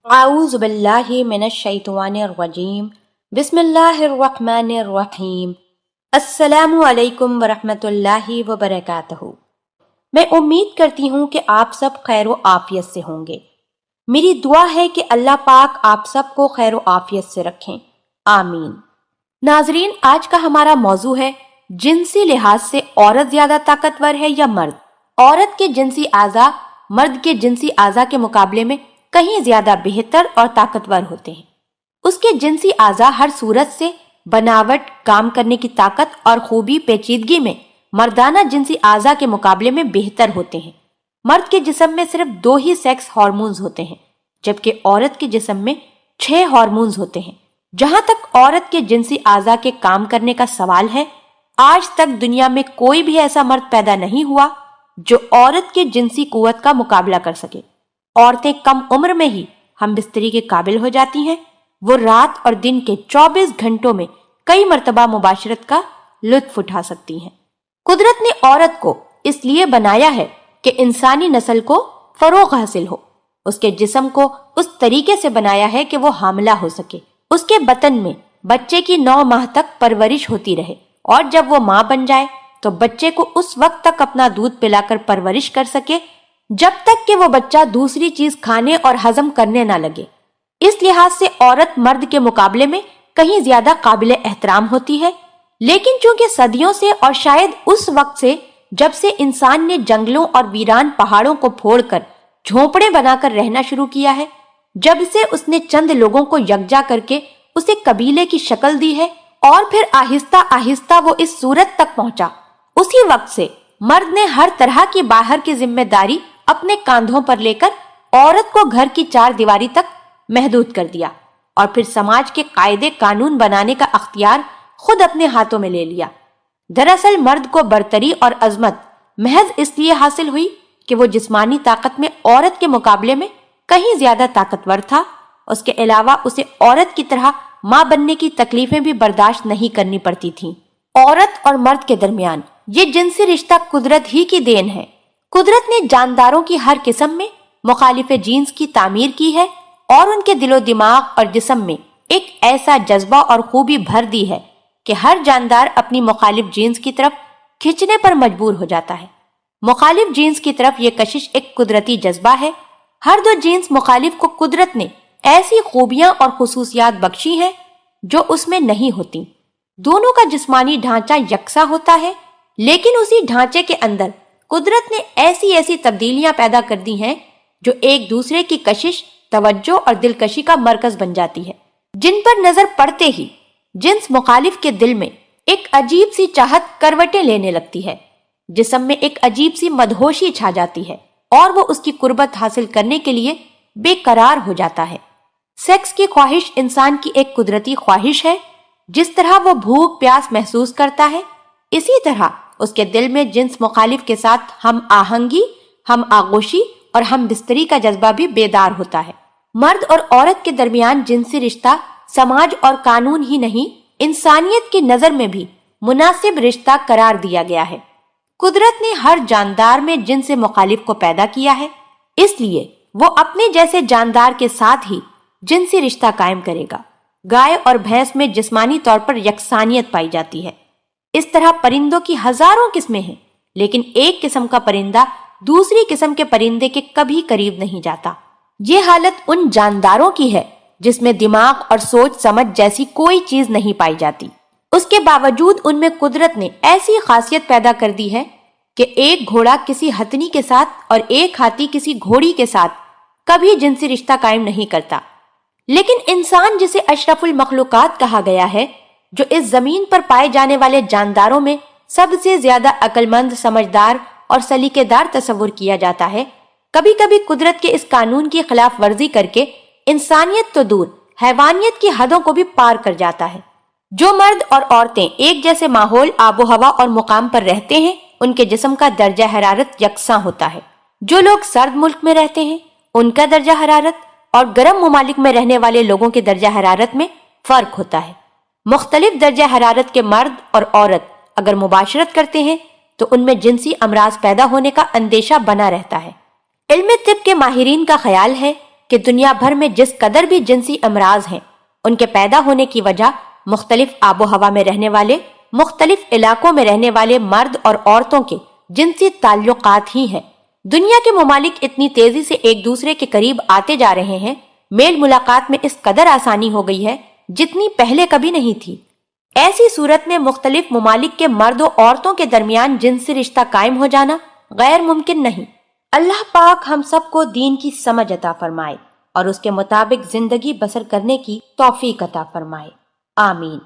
اعوذ باللہ من الشیطان الرجیم بسم اللہ الرحمن الرحیم السلام علیکم ورحمۃ اللہ وبرکاتہ۔ میں امید کرتی ہوں کہ آپ سب خیر و عافیت سے ہوں گے۔ میری دعا ہے کہ اللہ پاک آپ سب کو خیر و عافیت سے رکھیں، آمین۔ ناظرین، آج کا ہمارا موضوع ہے جنسی لحاظ سے عورت زیادہ طاقتور ہے یا مرد؟ عورت کے جنسی اعضاء مرد کے جنسی اعضاء کے مقابلے میں کہیں زیادہ بہتر اور طاقتور ہوتے ہیں۔ اس کے جنسی اعضاء ہر صورت سے، بناوٹ، کام کرنے کی طاقت اور خوبی پیچیدگی میں مردانہ جنسی اعضاء کے مقابلے میں بہتر ہوتے ہیں۔ مرد کے جسم میں صرف 2 ہی سیکس ہارمونز ہوتے ہیں، جبکہ عورت کے جسم میں 6 ہارمونز ہوتے ہیں۔ جہاں تک عورت کے جنسی اعضاء کے کام کرنے کا سوال ہے، آج تک دنیا میں کوئی بھی ایسا مرد پیدا نہیں ہوا جو عورت کے جنسی قوت کا مقابلہ کر سکے۔ عورتیں کم عمر میں ہی ہم بستری کے قابل ہو جاتی ہیں۔ وہ رات اور دن کے 24 گھنٹوں میں کئی مرتبہ مباشرت کا لطف اٹھا سکتی ہیں۔ قدرت نے عورت کو اس لیے بنایا ہے کہ انسانی نسل کو فروغ حاصل ہو۔ اس کے جسم کو اس طریقے سے بنایا ہے کہ وہ حاملہ ہو سکے۔ اس کے بطن میں بچے کی 9 ماہ تک پرورش ہوتی رہے، اور جب وہ ماں بن جائے تو بچے کو اس وقت تک اپنا دودھ پلا کر پرورش کر سکے جب تک کہ وہ بچہ دوسری چیز کھانے اور ہضم کرنے نہ لگے۔ اس لحاظ سے عورت مرد کے مقابلے میں کہیں زیادہ قابل احترام ہوتی ہے، لیکن چونکہ صدیوں سے اور شاید اس وقت سے جب سے انسان نے جنگلوں اور ویران پہاڑوں کو پھوڑ کر جھونپڑے بنا کر رہنا شروع کیا ہے، جب سے اس نے چند لوگوں کو یکجا کر کے اسے قبیلے کی شکل دی ہے، اور پھر آہستہ آہستہ وہ اس صورت تک پہنچا، اسی وقت سے مرد نے ہر طرح کی باہر کی ذمہ داری اپنے کاندھوں پر لے کر عورت کو گھر کی 4 دیواری تک محدود کر دیا، اور پھر سماج کے قاعدے قانون بنانے کا اختیار خود اپنے ہاتھوں میں لے لیا۔ دراصل مرد کو برتری اور عظمت محض اس لیے حاصل ہوئی کہ وہ جسمانی طاقت میں عورت کے مقابلے میں کہیں زیادہ طاقتور تھا۔ اس کے علاوہ اسے عورت کی طرح ماں بننے کی تکلیفیں بھی برداشت نہیں کرنی پڑتی تھیں۔ عورت اور مرد کے درمیان یہ جنسی رشتہ قدرت ہی کی دین ہے۔ قدرت نے جانداروں کی ہر قسم میں مخالف جنس کی تعمیر کی ہے، اور ان کے دل و دماغ اور جسم میں ایک ایسا جذبہ اور خوبی بھر دی ہے کہ ہر جاندار اپنی مخالف جنس کی طرف کھنچنے پر مجبور ہو جاتا ہے۔ مخالف جنس کی طرف یہ کشش ایک قدرتی جذبہ ہے۔ ہر 2 جنس مخالف کو قدرت نے ایسی خوبیاں اور خصوصیات بخشی ہیں جو اس میں نہیں ہوتی۔ دونوں کا جسمانی ڈھانچہ یکساں ہوتا ہے، لیکن اسی ڈھانچے کے اندر قدرت نے ایسی تبدیلیاں پیدا کر دی ہیں جو ایک دوسرے کی کشش، توجہ اور دلکشی کا مرکز بن جاتی ہے، جن پر نظر پڑتے ہی جنس مخالف کے دل میں ایک عجیب سی چاہت کروٹیں لینے لگتی ہے، جسم میں ایک عجیب سی مدہوشی چھا جاتی ہے، اور وہ اس کی قربت حاصل کرنے کے لیے بے قرار ہو جاتا ہے۔ سیکس کی خواہش انسان کی ایک قدرتی خواہش ہے۔ جس طرح وہ بھوک پیاس محسوس کرتا ہے، اسی طرح اس کے دل میں جنس مخالف کے ساتھ ہم آہنگی، ہم آغوشی اور ہم بستری کا جذبہ بھی بیدار ہوتا ہے۔ مرد اور عورت کے درمیان جنسی رشتہ سماج اور قانون ہی نہیں، انسانیت کی نظر میں بھی مناسب رشتہ قرار دیا گیا ہے۔ قدرت نے ہر جاندار میں جنس مخالف کو پیدا کیا ہے، اس لیے وہ اپنے جیسے جاندار کے ساتھ ہی جنسی رشتہ قائم کرے گا۔ گائے اور بھینس میں جسمانی طور پر یکسانیت پائی جاتی ہے۔ اس طرح پرندوں کی ہزاروں قسمیں ہیں، لیکن ایک قسم کا پرندہ دوسری قسم کے پرندے کے کبھی قریب نہیں جاتا۔ یہ حالت ان جانداروں کی ہے جس میں دماغ اور سوچ سمجھ جیسی کوئی چیز نہیں پائی جاتی۔ اس کے باوجود ان میں قدرت نے ایسی خاصیت پیدا کر دی ہے کہ ایک گھوڑا کسی ہتھنی کے ساتھ اور ایک ہاتھی کسی گھوڑی کے ساتھ کبھی جنسی رشتہ قائم نہیں کرتا، لیکن انسان جسے اشرف المخلوقات کہا گیا ہے، جو اس زمین پر پائے جانے والے جانداروں میں سب سے زیادہ عقل مند، سمجھدار اور سلیقے دار تصور کیا جاتا ہے، کبھی کبھی قدرت کے اس قانون کی خلاف ورزی کر کے انسانیت تو دور، حیوانیت کی حدوں کو بھی پار کر جاتا ہے۔ جو مرد اور عورتیں ایک جیسے ماحول، آب و ہوا اور مقام پر رہتے ہیں، ان کے جسم کا درجہ حرارت یکساں ہوتا ہے۔ جو لوگ سرد ملک میں رہتے ہیں، ان کا درجہ حرارت اور گرم ممالک میں رہنے والے لوگوں کے درجہ حرارت میں فرق ہوتا ہے۔ مختلف درجہ حرارت کے مرد اور عورت اگر مباشرت کرتے ہیں تو ان میں جنسی امراض پیدا ہونے کا اندیشہ بنا رہتا ہے۔ علم طب کے ماہرین کا خیال ہے کہ دنیا بھر میں جس قدر بھی جنسی امراض ہیں ان کے پیدا ہونے کی وجہ مختلف آب و ہوا میں رہنے والے، مختلف علاقوں میں رہنے والے مرد اور عورتوں کے جنسی تعلقات ہی ہیں۔ دنیا کے ممالک اتنی تیزی سے ایک دوسرے کے قریب آتے جا رہے ہیں، میل ملاقات میں اس قدر آسانی ہو گئی ہے جتنی پہلے کبھی نہیں تھی۔ ایسی صورت میں مختلف ممالک کے مرد و عورتوں کے درمیان جنسی رشتہ قائم ہو جانا غیر ممکن نہیں۔ اللہ پاک ہم سب کو دین کی سمجھ عطا فرمائے اور اس کے مطابق زندگی بسر کرنے کی توفیق عطا فرمائے، آمین۔